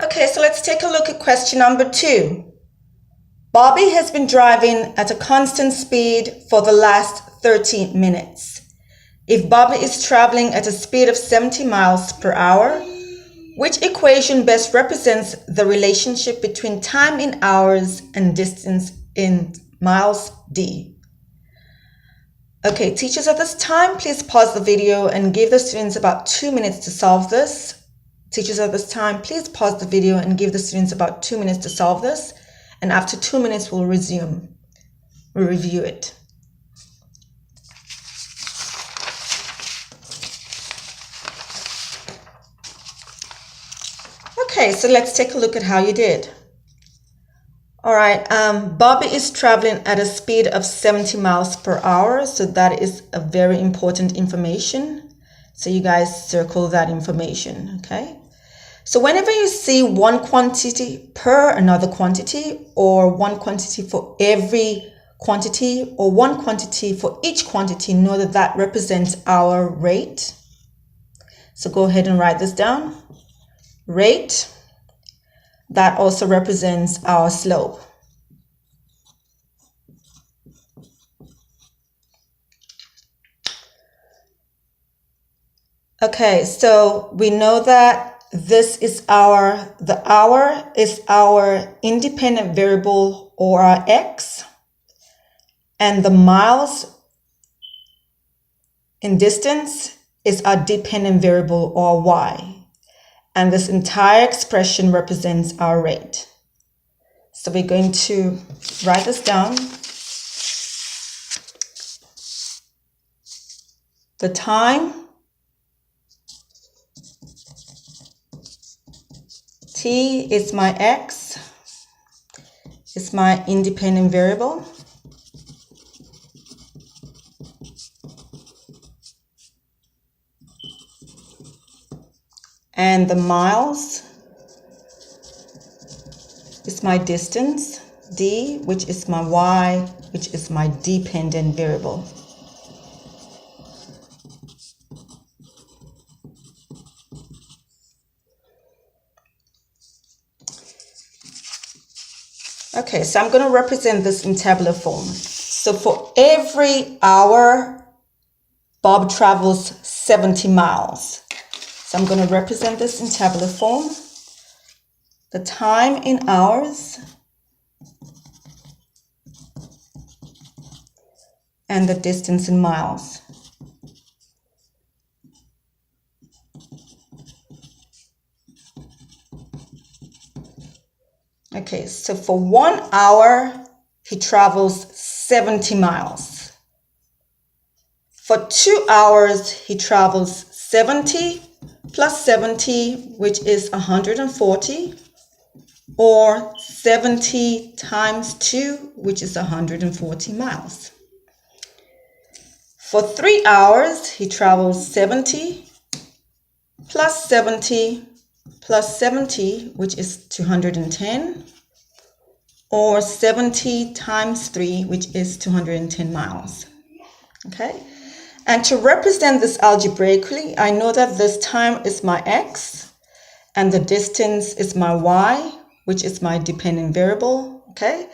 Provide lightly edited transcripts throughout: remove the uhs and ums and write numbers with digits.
Okay, so let's take a look at question number 2. Bobby has been driving at a constant speed for the last 30 minutes. If Bobby is traveling at a speed of 70 miles per hour, which equation best represents the relationship between time in hours and distance in miles D? Okay, teachers at this time, please pause the video and give the students about 2 minutes to solve this. Teachers at this time, please pause the video and give the students about 2 minutes to solve this. And after 2 minutes, we'll resume. We'll review it. Okay, so let's take a look at how you did. All right, Bobby is traveling at a speed of 70 miles per hour. So that is a very important information. So you guys circle that information, okay? So whenever you see one quantity per another quantity, or one quantity for every quantity, or one quantity for each quantity, know that that represents our rate. So go ahead and write this down. Rate, that also represents our slope. Okay, so we know that this is the hour is our independent variable, or our x, and the miles in distance is our dependent variable, or y. And this entire expression represents our rate. So we're going to write this down. The time, t is my x, is my independent variable. And the miles is my distance, d, which is my y, which is my dependent variable. Okay, so I'm going to represent this in tabular form. So for every hour, Bob travels 70 miles. So I'm going to represent this in tabular form. The time in hours and the distance in miles. Okay, so for 1 hour, he travels 70 miles. For 2 hours, he travels 70 plus 70, which is 140, or 70 times 2, which is 140 miles. For 3 hours, he travels 70 plus 70 plus 70, which is 210, or 70 times 3, which is 210 miles. Okay, and to represent this algebraically, I know that this time is my x, and the distance is my y, which is my dependent variable. Okay,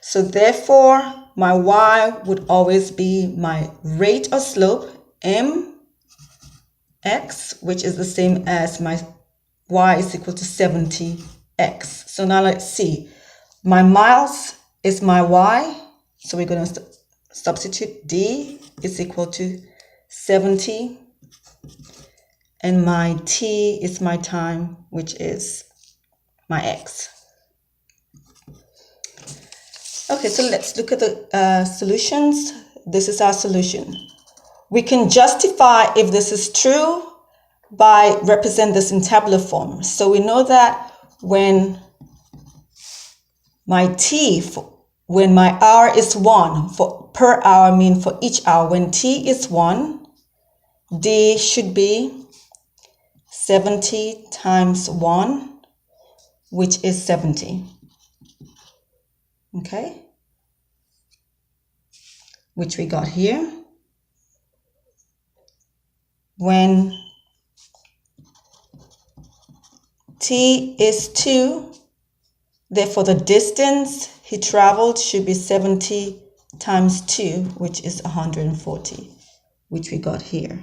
so therefore, my y would always be my rate or slope, mx, which is the same as my y is equal to 70x. So now let's see. My miles is my y. So we're going to substitute d is equal to 70. And my t is my time, which is my x. Okay, so let's look at the solutions. This is our solution. We can justify if this is true by represent this in tabular form. So we know that when my t, when my hour is 1, for per hour mean for each hour, when t is 1, d should be 70 times 1, which is 70. Okay, which we got here. When t is 2. Therefore, the distance he traveled should be 70 times 2, which is 140, which we got here.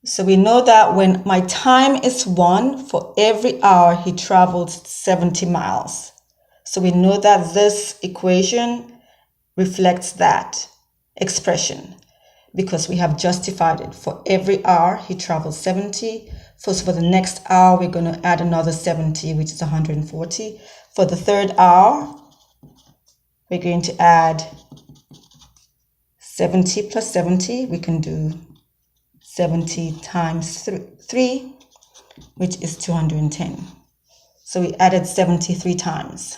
So we know that when my time is 1, for every hour he traveled 70 miles. So we know that this equation reflects that expression because we have justified it. For every hour he traveled 70. First, for the next hour, we're going to add another 70, which is 140. For the third hour, we're going to add 70 plus 70. We can do 70 times 3, which is 210. So we added 73 times.